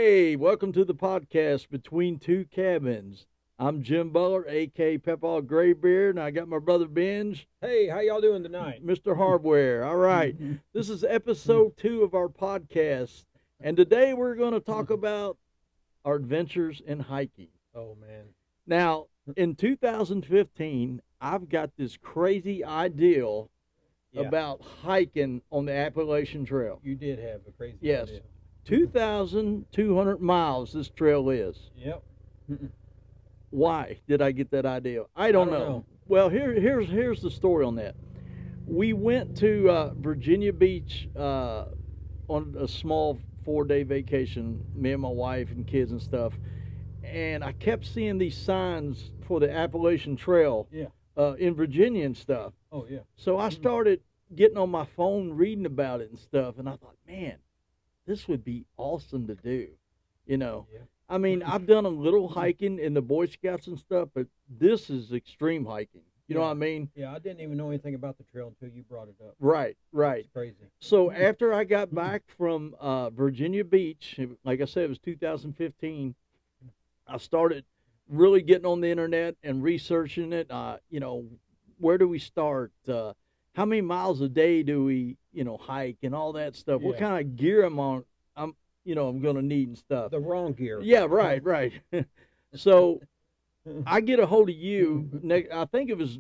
Hey, welcome to the podcast Between Two Cabins. I'm Jim Butler, a.k.a. Peppaw Graybeard, and I got my brother Benj, Hey, how y'all doing tonight? Mr. Hardware. All right, this is episode 2 of our podcast, and today we're going to talk about our adventures in hiking. Oh man. Now, in 2015, I've got this crazy ideal Yeah. about hiking on the Appalachian Trail. You did have a crazy Yes. idea. 2,200 miles this trail is. Yep. Why did I get that idea? I don't know. Well, here's the story on that. We went to Virginia Beach on a small 4-day vacation, me and my wife and kids and stuff, and I kept seeing these signs for the Appalachian Trail Yeah. in Virginia and stuff. Oh yeah. So I started getting on my phone reading about it and stuff, and I thought, man, this would be awesome to do, you know. Yeah. I mean, I've done a little hiking in the Boy Scouts and stuff, but this is extreme hiking. You know what I mean? Yeah, I didn't even know anything about the trail until you brought it up. Right. It's crazy. So after I got back from Virginia Beach, like I said, it was 2015, I started really getting on the internet and researching it. You know, where do we start? How many miles a day do we, hike and all that stuff? What Yeah. kind of gear I'm going to need and stuff. The wrong gear. Yeah, right. So I get a hold of you. I think it was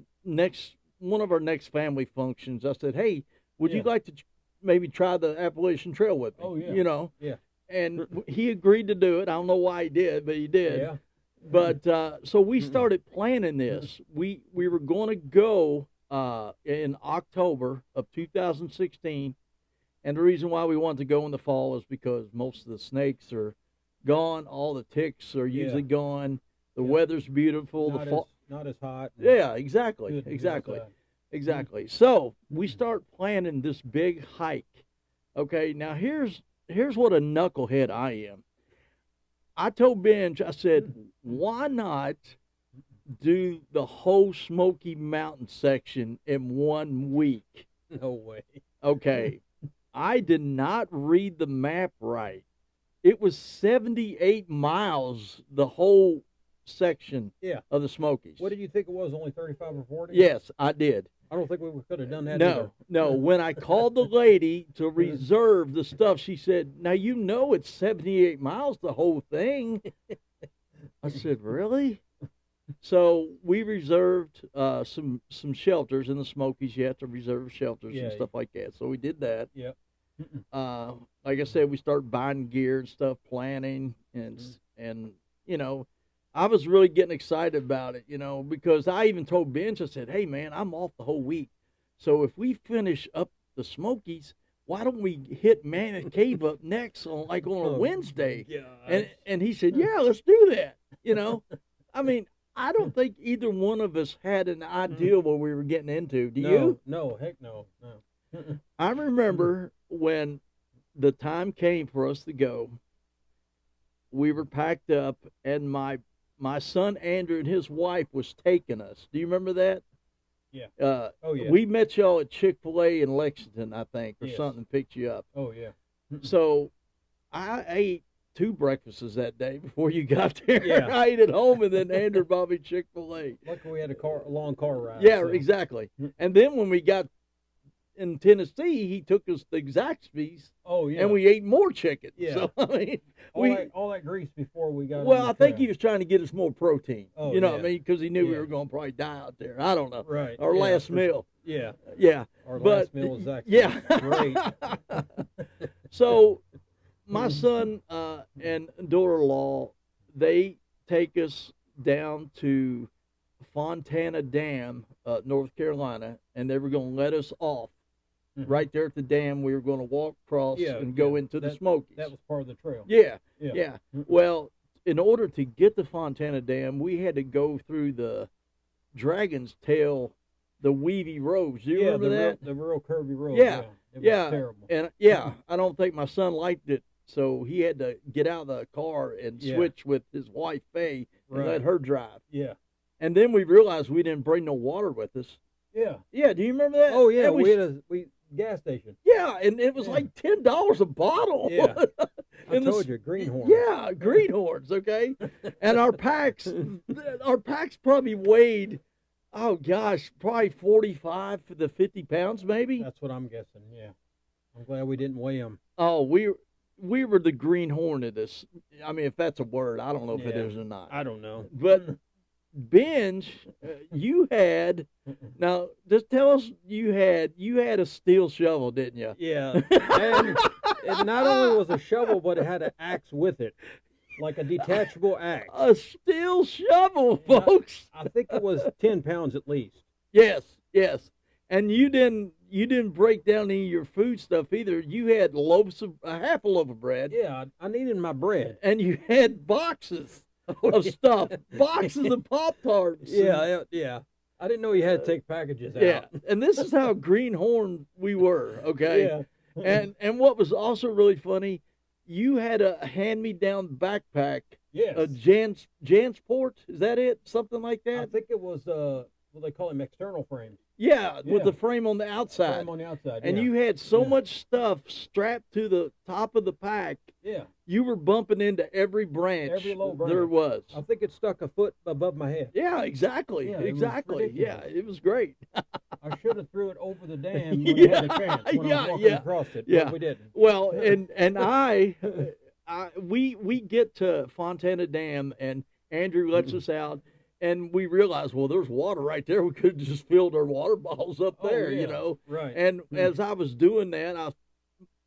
one of our next family functions. I said, "Hey, would you Yeah. like to maybe try the Appalachian Trail with me?" Oh, yeah. Yeah. Yeah. And he agreed to do it. I don't know why he did, but he did. Yeah. But so we started planning this. We were going to go in October of 2016. And the reason why we wanted to go in the fall is because most of the snakes are gone, all the ticks are usually gone. The weather's beautiful. Not as hot. Yeah, exactly, Good exactly, outside. exactly. So we start planning this big hike. Okay, now here's what a knucklehead I am. I told Benj, I said, why not do the whole Smoky Mountain section in 1 week? No way. Okay. I did not read the map right. It was 78 miles, the whole section Yeah. of the Smokies. What did you think it was? Only 35 or 40? Yes, I did. I don't think we could have done that either. No. When I called the lady to reserve the stuff, she said, "Now you know it's 78 miles, the whole thing." I said, "Really?" So we reserved some shelters in the Smokies. You have to reserve shelters and stuff like that. So we did that. Yep. Like I said, we started buying gear and stuff, planning, and I was really getting excited about it, because I even told Benj, I said, "Hey man, I'm off the whole week, so if we finish up the Smokies, why don't we hit Mammoth Cave up next on a Wednesday?" And he said, "Yeah, let's do that." I mean, I don't think either one of us had an idea what we were getting into. Do you? No, heck no. I remember when the time came for us to go, we were packed up, and my son Andrew and his wife was taking us. Do you remember that? Yeah. Oh yeah. We met y'all at Chick-fil-A in Lexington, I think, or something, picked you up. Oh yeah. So I ate 2 breakfasts that day before you got there. Yeah. I ate at home, and then Andrew bought me Chick-fil-A. Luckily we had a long car ride. Yeah, so. exactly. And then when we got in Tennessee, he took us to Zaxby's. Oh yeah. And we ate more chicken. Yeah. So I mean, all that grease before we got. well, on the I think trail. he was trying to get us more protein. Oh, you know yeah. what I mean? Because he knew we Yeah. were going to probably die out there. I don't know. Right. Our Yeah, last for- meal. Yeah. Yeah. Our But- last meal was actually Yeah. great. So my son and daughter-in-law, they take us down to Fontana Dam, North Carolina, and they were going to let us off. Right there at the dam, we were going to walk across and go into the Smokies. That was part of the trail. Yeah. Well, in order to get to Fontana Dam, we had to go through the Dragon's Tail, the weavy roads. Do you remember that? The real curvy road. Yeah. It was terrible. And I don't think my son liked it, so he had to get out of the car and switch with his wife Faye and let her drive. Yeah. And then we realized we didn't bring no water with us. Yeah. Yeah, do you remember that? Oh yeah, And we had a gas station. Yeah, and it was like $10 a bottle. Yeah. I told you, greenhorns. Yeah, greenhorns. Okay, and our packs probably weighed, oh gosh, probably 45 to 50 pounds, maybe. That's what I'm guessing. Yeah, I'm glad we didn't weigh them. Oh, we were the greenhorn of this. I mean, if that's a word, I don't know if it Yeah. is or not. I don't know. But Benj, you had, now just tell us, you had a steel shovel, didn't you? Yeah, and it not only was a shovel, but it had an axe with it, like a detachable axe. A steel shovel, folks. I think it was 10 pounds at least. Yes, yes. And you didn't break down any of your food stuff either. You had half a loaf of bread. Yeah, I needed my bread. And you had boxes of stuff, boxes of Pop-Tarts. Yeah. I didn't know you had to take packages out. Yeah, and this is how greenhorn we were, okay? Yeah. And what was also really funny, you had a hand-me-down backpack. Yes. A Jansport, is that it? Something like that? I think it was, what they call them, external frames. Yeah, with the frame on the outside. Frame on the outside, And yeah. you had so much stuff strapped to the top of the pack. Yeah. You were bumping into every branch, Every low branch there was. I think it stuck a foot above my head. Yeah, exactly. Yeah, it was exactly. Yeah, ridiculous. it was great. I should have threw it over the dam when I had a chance, when I was walking across it, but we didn't. Well, and we get to Fontana Dam, and Andrew lets us out, and we realize, well, there's water right there. We could have just filled our water bottles up there, you know. Right. And as I was doing that,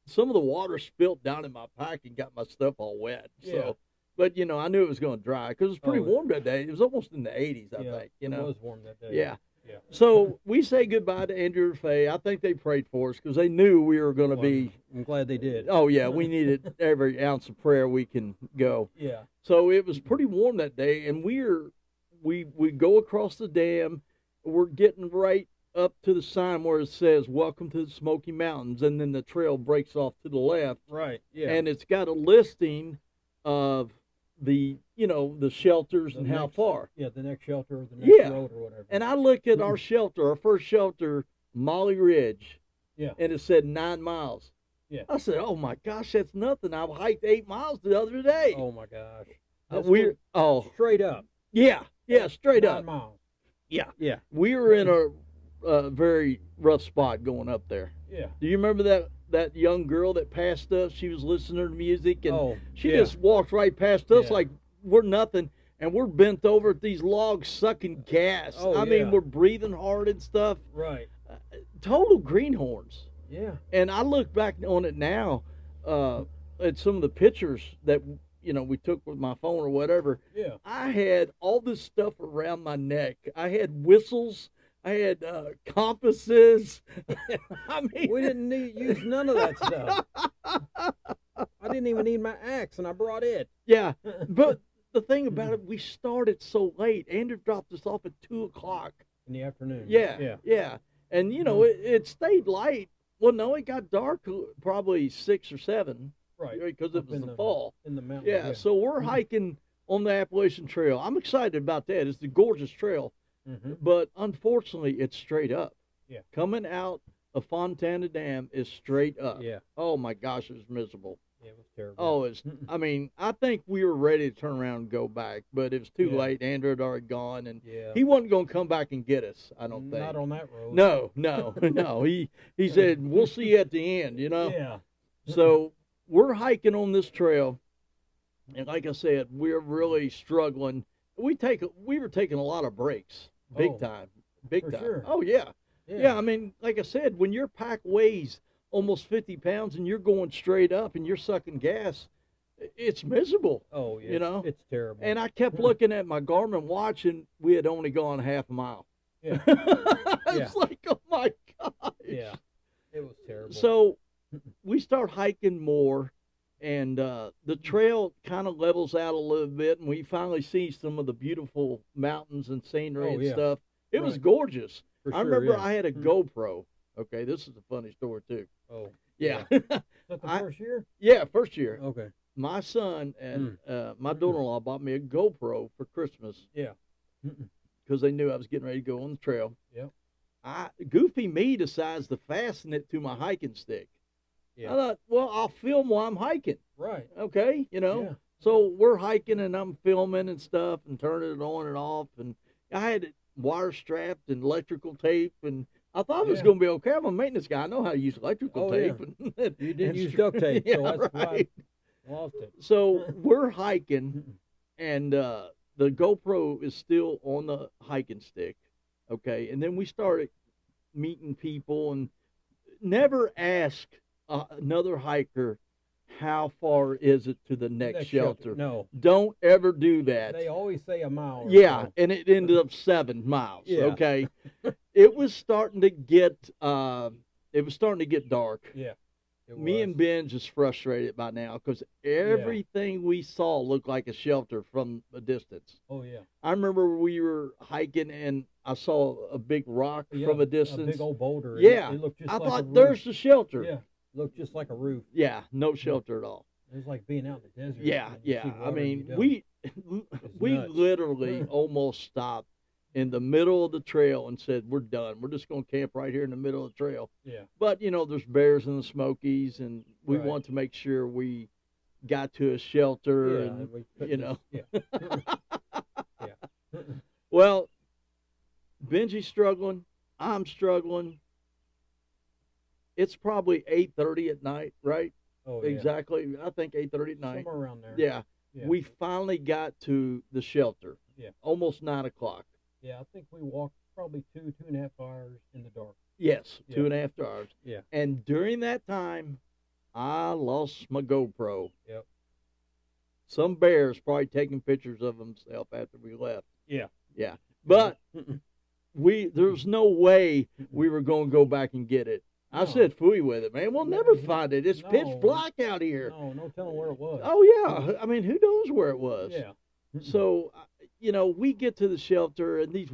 some of the water spilt down in my pack and got my stuff all wet. So, but you know, I knew it was going to dry because it was pretty warm that day. It was almost in the 80s, I think. You know, it was warm that day. Yeah. Yeah. So we say goodbye to Andrew and Faye. I think they prayed for us because they knew we were going to be. I'm glad they did. Oh yeah, we needed every ounce of prayer we can go. Yeah. So it was pretty warm that day, and we go across the dam. We're getting right up to the sign where it says "Welcome to the Smoky Mountains," and then the trail breaks off to the left. Right. Yeah. And it's got a listing of the shelters and how far. Yeah, the next shelter or the next road or whatever. And I look at our shelter, our first shelter, Molly Ridge. Yeah. And it said 9 miles. Yeah. I said, "Oh my gosh, that's nothing. I hiked 8 miles the other day." Oh my gosh. Straight up. Yeah, straight up. 9 miles. Yeah. Yeah. We were in a very rough spot going up there. Yeah. Do you remember that young girl that passed us? She was listening to music, and she yeah. just walked right past us like we're nothing, and we're bent over at these logs sucking gas. I mean, we're breathing hard and stuff. Right. Total greenhorns. Yeah. And I look back on it now, at some of the pictures that we took with my phone or whatever. Yeah. I had all this stuff around my neck. I had whistles. I had compasses. I mean, we didn't use none of that stuff. I didn't even need my axe, and I brought it. Yeah, but the thing about it, we started so late. Andrew dropped us off at 2:00 in the afternoon. Yeah. And it stayed light. Well, no, it got dark probably 6 or 7. Right. Because it was the fall. In the mountains. Yeah. So we're hiking on the Appalachian Trail. I'm excited about that. It's a gorgeous trail. Mm-hmm. But unfortunately, it's straight up. Yeah. Coming out of Fontana Dam is straight up. Yeah. Oh my gosh, it was miserable. Yeah, it was terrible. Oh, I mean, I think we were ready to turn around and go back, but it was too late. Andrew had already gone, and he wasn't going to come back and get us, I don't think. Not on that road. No. He said, "We'll see you at the end," Yeah. So we're hiking on this trail, and like I said, we're really struggling. We were taking a lot of breaks. Big time. Sure. Oh, yeah. I mean, like I said, when your pack weighs almost 50 pounds and you're going straight up and you're sucking gas, it's miserable. Oh, yeah. It's terrible. And I kept looking at my Garmin watch, and we had only gone half a mile. Yeah. It's like, oh, my gosh. Yeah. It was terrible. So we start hiking more, and the trail kind of levels out a little bit, and we finally see some of the beautiful mountains and scenery and stuff. It was gorgeous. I remember I had a GoPro. Okay, this is a funny story too. Oh. Yeah. Is that the first year? Yeah, first year. Okay. My son and my daughter-in-law bought me a GoPro for Christmas. Yeah. Because they knew I was getting ready to go on the trail. Yep. Goofy me decides to fasten it to my hiking stick. Yeah. I thought, well, I'll film while I'm hiking. Right. Okay, you know. Yeah. So we're hiking and I'm filming and stuff and turning it on and off, and I had it wire strapped and electrical tape, and I thought it was Yeah. going to be okay. I'm a maintenance guy. I know how to use electrical Oh, tape. yeah. And, You didn't and use duct tape, yeah, so that's right. why I lost it. So we're hiking, and the GoPro is still on the hiking stick. Okay, and then we started meeting people, and never ask another hiker how far is it to the next shelter. No. Don't ever do that. They always say a mile. Yeah, so. and it ended up 7 miles. Yeah. Okay, it was starting to get dark. Yeah. Me and Benj is frustrated by now because everything we saw looked like a shelter from a distance. Oh yeah. I remember we were hiking and I saw a big rock from a distance. A big old boulder. Yeah, It looked just I like thought a roof. there's the shelter. Yeah, looked just like a roof. Yeah, no shelter at all. It was like being out in the desert. Yeah, and you yeah. see I water mean, and we nuts. literally almost stopped in the middle of the trail and said, "We're done. We're just going to camp right here in the middle of the trail." Yeah. But you know, there's bears in the Smokies, and we Right. want to make sure we got to a shelter, Yeah, and we couldn't you know. Yeah. Well, Benji's struggling. I'm struggling. It's probably 8:30 at night, right? Oh yeah. Exactly. I think 8:30 at night. Somewhere around there. Yeah. Yeah. We finally got to the shelter. Yeah. Almost 9 o'clock. Yeah, I think we walked probably 2.5 hours in the dark. Yes, Yeah. 2.5 hours. Yeah. And during that time, I lost my GoPro. Yep. Some bears probably taking pictures of themselves after we left. Yeah. Yeah. But there's no way we were going to go back and get it. I No. said phooey with it, man. We'll never find it. It's pitch No. black out here. No telling where it was. Oh, yeah. I mean, who knows where it was? Yeah. So, you know, we get to the shelter, and these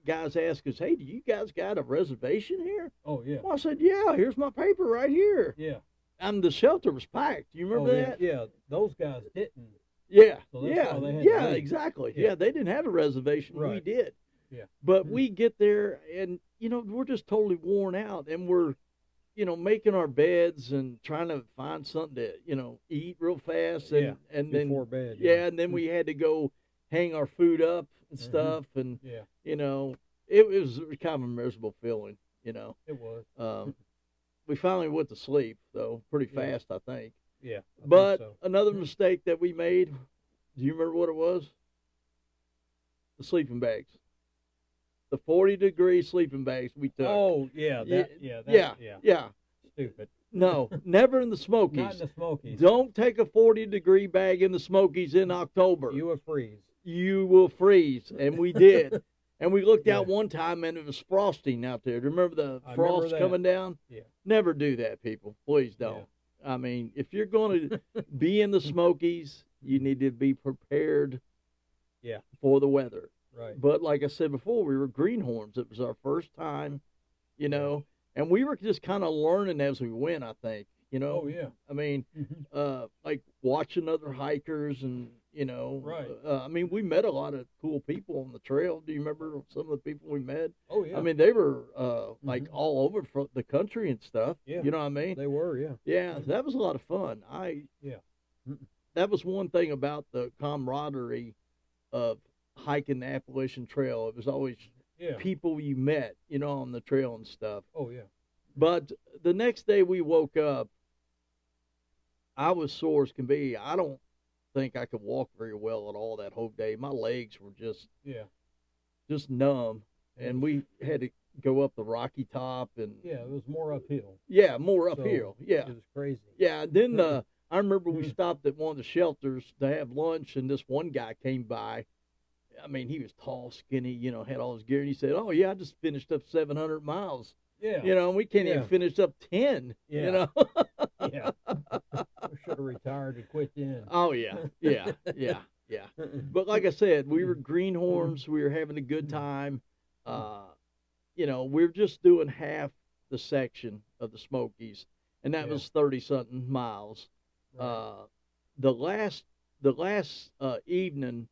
guys ask us, "Hey, do you guys got a reservation here?" Oh yeah. Well, I said, "Yeah, here's my paper right here." Yeah. And the shelter was packed. Do you remember that? Yeah. Those guys didn't. Yeah, So that's yeah, why they had yeah, to leave. exactly. Yeah. Yeah, they didn't have a reservation. We Right. did. Yeah. But we get there, and you know, we're just totally worn out, and we're, you know, making our beds and trying to find something to, you know, eat real fast, and Before then bed. yeah, and then we had to go hang our food up and stuff, and Yeah. you know, it was kind of a miserable feeling, you know. It was. We finally went to sleep though, pretty Yeah. fast, I think. Yeah. I But think so. another mistake that we made, do you remember what it was? The sleeping bags. The 40-degree sleeping bags we took. Oh yeah. Yeah. Stupid. No, never in the Smokies. Not in the Smokies. Don't take a 40-degree bag in the Smokies in October. You would freeze. You will freeze, and we did. And we looked out Yeah. one time, and it was frosting out there. Do you remember the I frost remember that. coming down? Yeah. Never do that, people. Please don't. I mean, if you're going to be in the Smokies, you need to be prepared Yeah. for the weather. Right. But like I said before, we were greenhorns. It was our first time, you know, and we were just kind of learning as we went, I think, you know. Oh yeah. I mean, like watching other hikers and, you know. Right. I mean, we met a lot of cool people on the trail. Do you remember some of the people we met? Oh yeah. I mean, they were like all over the country and stuff. Yeah. You know what I mean? They were. Yeah. Yeah, that was a lot of fun. That was one thing about the camaraderie of hiking the Appalachian Trail. It was always Yeah. people you met, you know, on the trail and stuff. Oh yeah. But the next day we woke up, I was sore as can be. I don't think I could walk very well at all that whole day. My legs were just numb, and we had to go up the rocky top and Yeah. It was more uphill. more So, uphill. Yeah. It was crazy. Yeah, then I remember we stopped at one of the shelters to have lunch, and this one guy came by. I mean, he was tall, skinny, you know, had all his gear, and he said, "Oh yeah, I just finished up 700 miles. Yeah. You know, and we can't even Yeah. finish up 10. Yeah. You know." Yeah. We should have retired and quit then. Oh yeah, yeah. But like I said, we were greenhorns. We were having a good time. You know, we were just doing half the section of the Smokies, and that was 30-something miles. Right. The last evening,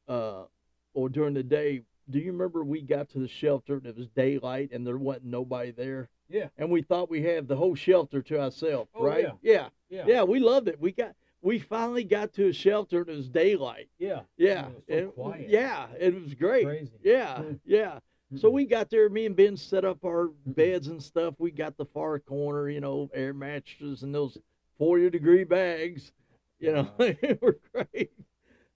or during the day, do you remember we got to the shelter and it was daylight and there wasn't nobody there? Yeah. and we thought we had the whole shelter to ourselves, Oh, right? yeah. Yeah, Yeah. we loved it. We finally got to a shelter and it was daylight. Yeah. Yeah, It was so quiet. yeah, it was great. Crazy. Yeah, yeah. So we got there. Me and Ben set up our Mm-hmm. beds and stuff. We got the far corner, air mattresses and those 40-degree bags. They were great.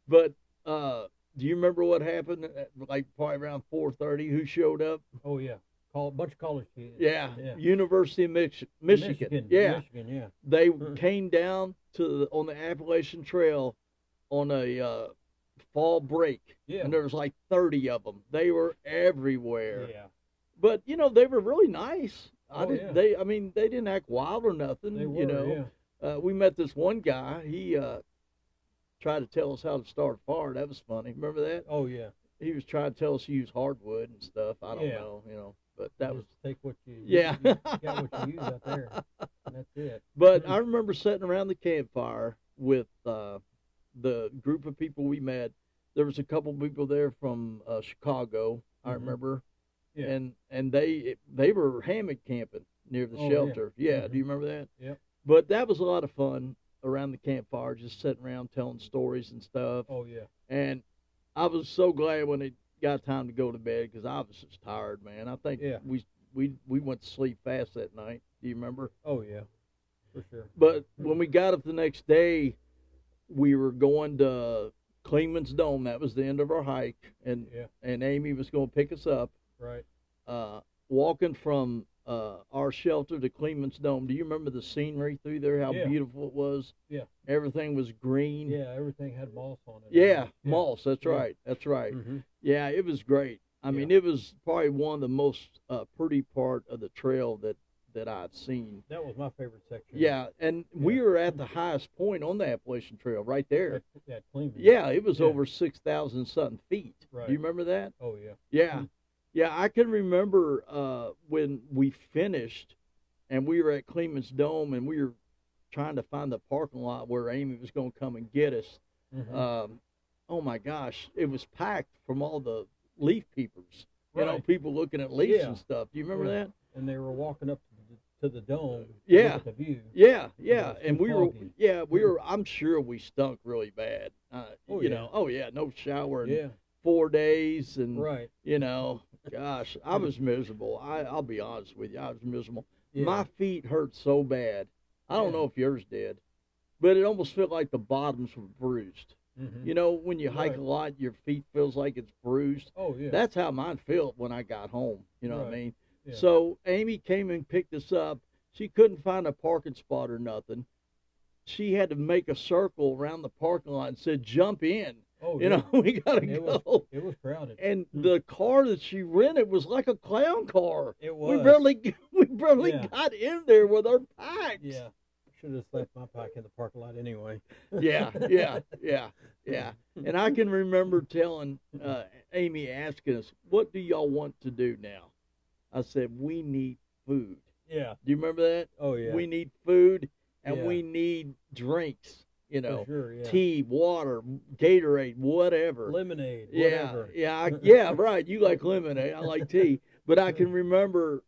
But do you remember what happened? Like probably around 4:30, who showed up? Oh yeah. A bunch of college kids. Yeah, Yeah. Michigan. Michigan. Yeah, Michigan, yeah. they came down on the Appalachian Trail on a fall break. Yeah. And there was like 30 of them. They were everywhere. Yeah. But they were really nice. Yeah. They didn't act wild or nothing. They were, yeah. We met this one guy. He tried to tell us how to start a fire. That was funny. Remember that? Oh yeah. He was trying to tell us to use hardwood and stuff. I don't Yeah. know. But that was take what you yeah. you got what you use out there. And that's it. But I remember sitting around the campfire with the group of people we met. There was a couple people there from Chicago. I remember. Yeah. And they were hammock camping near the shelter. Yeah. Do you remember that? Yep. But that was a lot of fun around the campfire, just sitting around telling stories and stuff. Oh yeah. And I was so glad when it got time to go to bed because I was just tired, man. I think we went to sleep fast that night. Do you remember? Oh yeah, for sure. But when we got up the next day, we were going to Kleeman's Dome. That was the end of our hike, and Amy was going to pick us up. Right. Walking from our shelter to Kleeman's Dome. Do you remember the scenery through there? How beautiful it was. Yeah. Everything was green. Yeah, everything had moss on it. Yeah, moss. That's right. That's right. Mm-hmm. Yeah, it was great. I mean, it was probably one of the most pretty part of the trail that I'd seen. That was my favorite section. Yeah, and we were at the highest point on the Appalachian Trail, right there. At Cleveland. Yeah, it was over 6,000 something feet. Right. Do you remember that? Oh yeah. Yeah. Yeah, I can remember when we finished and we were at Kleeman's Dome and we were trying to find the parking lot where Amy was going to come and get us. Mm-hmm. Oh my gosh, it was packed from all the leaf peepers. Right. People looking at leaves and stuff. Do you remember that? And they were walking up to the dome. Yeah. To look at the view. Yeah, yeah. And we foggy. were, I'm sure we stunk really bad. No shower in 4 days. And, gosh, I was miserable. I'll be honest with you. I was miserable. Yeah. My feet hurt so bad. I don't know if yours did, but it almost felt like the bottoms were bruised. Mm-hmm. When you hike a lot, your feet feels like it's bruised. Oh, yeah. That's how mine felt when I got home. You know what I mean? Yeah. So Amy came and picked us up. She couldn't find a parking spot or nothing. She had to make a circle around the parking lot and said, "Jump in." Oh, We gotta go. It was crowded. And the car that she rented was like a clown car. It was. We barely got in there with our packs. Yeah. Should have left my pack in the parking lot anyway. Yeah. And I can remember telling Amy, asking us, "What do y'all want to do now?" I said, "We need food." Yeah. Do you remember that? Oh yeah. We need food and we need drinks. For sure, tea, water, Gatorade, whatever. Lemonade, whatever. Right. You like lemonade. I like tea. But I can remember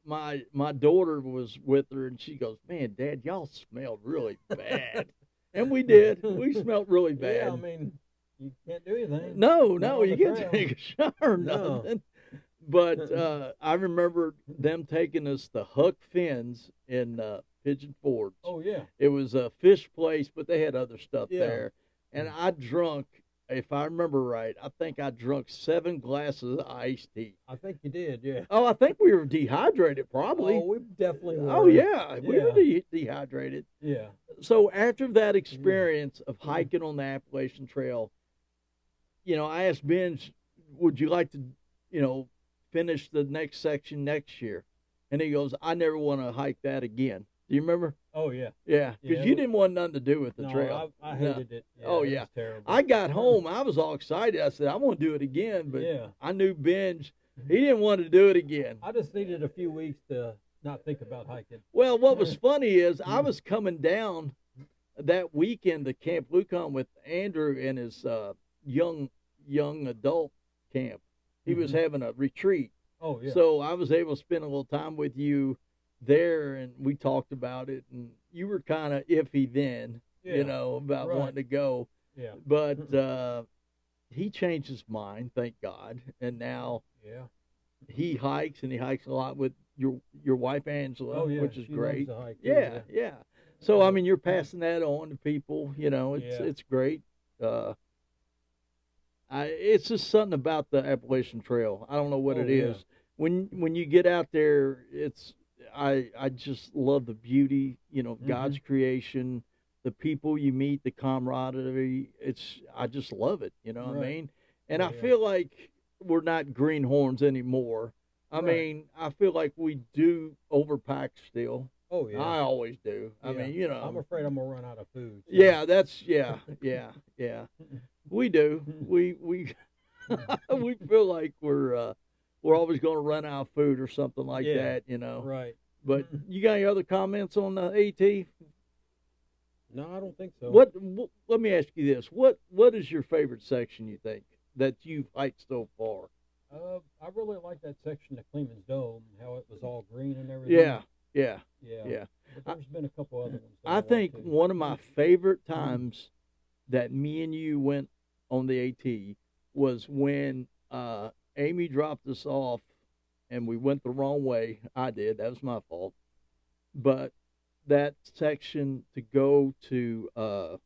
my daughter was with her, and she goes, "Man, Dad, y'all smelled really bad." And we did. We smelled really bad. Yeah, I mean, you can't do anything. No, you can't take a shower or nothing. But I remember them taking us to Huck Finn's in Pigeon Forge. Oh, yeah. It was a fish place, but they had other stuff there. And I drunk, if I remember right, I think I drunk 7 glasses of iced tea. I think you did, yeah. Oh, I think we were dehydrated, probably. Oh, we definitely were. Oh, yeah. We were dehydrated. Yeah. So after that experience of hiking on the Appalachian Trail, I asked Benji, "Would you like to, finish the next section next year?" And he goes, "I never want to hike that again." Do you remember? Oh, yeah. Yeah, because you didn't want nothing to do with the trail. I hated it. Yeah, oh, it yeah. was terrible. I got home. I was all excited. I said, "I want to do it again." But I knew Benj, he didn't want to do it again. I just needed a few weeks to not think about hiking. Well, what was funny is I was coming down that weekend to Camp Lucon with Andrew and his young adult camp. He was having a retreat. Oh yeah. So I was able to spend a little time with you there, and we talked about it. And you were kind of iffy then, Yeah. about Right. wanting to go. Yeah. But he changed his mind, thank God. And now Yeah. he hikes, and he hikes a lot with your wife Angela, Oh yeah. which is She loves great. to hike too. Yeah, Yeah. yeah. So I But mean, you're passing that on to people. yeah. It's great. Uh, it's just something about the Appalachian Trail. I don't know what it Oh yeah. is. When you get out there, I just love the beauty, God's creation, the people you meet, the camaraderie. I just love it. You know what I Right. mean? And Oh I yeah. feel like we're not greenhorns anymore. I Right. mean, I feel like we do overpack still. Oh yeah. I always do. I Yeah. mean, I'm afraid I'm gonna run out of food. So. yeah, yeah. We do. We we feel like we're always going to run out of food or something like Yeah. that. Right. But you got any other comments on the AT? No, I don't think so. What? Let me ask you this: What is your favorite section? You think that you've hiked so far? I really like that section of Cleveland's Dome, how it was all green and everything. Yeah, yeah, Yeah. yeah. But there's been a couple other ones. That I I like think too. one of my favorite times that me and you went on the AT was when Amy dropped us off and we went the wrong way. I did. That was my fault. But that section to go to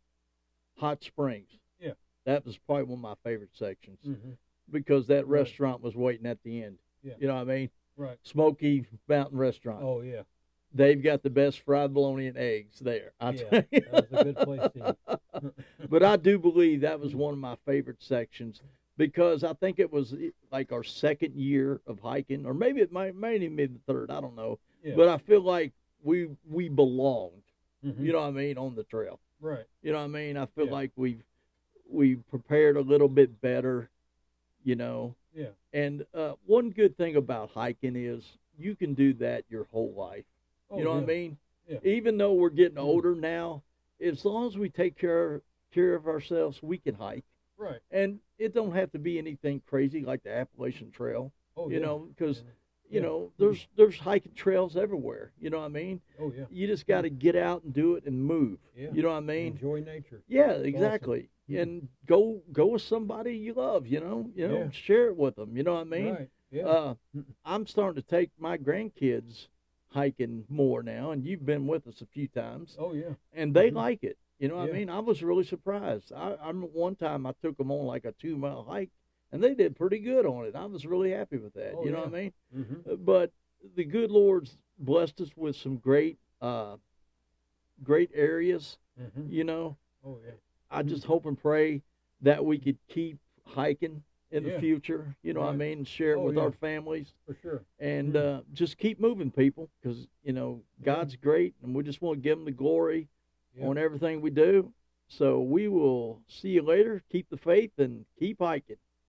Hot Springs, Yeah. that was probably one of my favorite sections Mm-hmm. because that Right. restaurant was waiting at the end. Yeah. You know what I mean? Right. Smoky Mountain Restaurant. Oh yeah. They've got the best fried bologna and eggs there. I Yeah. tell you. That was a good place to eat. But I do believe that was one of my favorite sections because I think it was like our second year of hiking, or maybe it might even be the third. I don't know. Yeah. But I feel like we belonged. Mm-hmm. You know what I mean, on the trail. Right. You know what I mean. I feel Yeah. like we prepared a little bit better. You know. Yeah. And one good thing about hiking is you can do that your whole life. Oh, You know yeah. what I mean? Yeah. Even though we're getting older now, as long as we take care of ourselves, we can hike. Right. And it don't have to be anything crazy like the Appalachian Trail. Oh You yeah. know, because Yeah. there's hiking trails everywhere. You know what I mean? Oh yeah. You just got to get out and do it and move. Yeah. You know what I mean? Enjoy nature. Yeah, It's exactly. awesome. And go with somebody you love. Yeah. Share it with them. You know what I mean? Right. Yeah. I'm starting to take my grandkids hiking more now, and you've been with us a few times, Oh yeah. and they Mhm. like it. You know what I Yeah. mean? I was really surprised. I'm one time I took them on like a 2 mile hike, and they did pretty good on it. I was really happy with that. Oh, You know yeah. what I mean? Mm-hmm. But the good Lord's blessed us with some great areas. Mm-hmm. You know, Oh yeah. I just hope and pray that we could keep hiking in the Yeah. future. You know what I Right. mean? And share it Oh, with yeah. our families. For sure. And Mm. just keep moving, people, because God's great, and we just want to give Him the glory Yeah. on everything we do. So we will see you later. Keep the faith and keep hiking.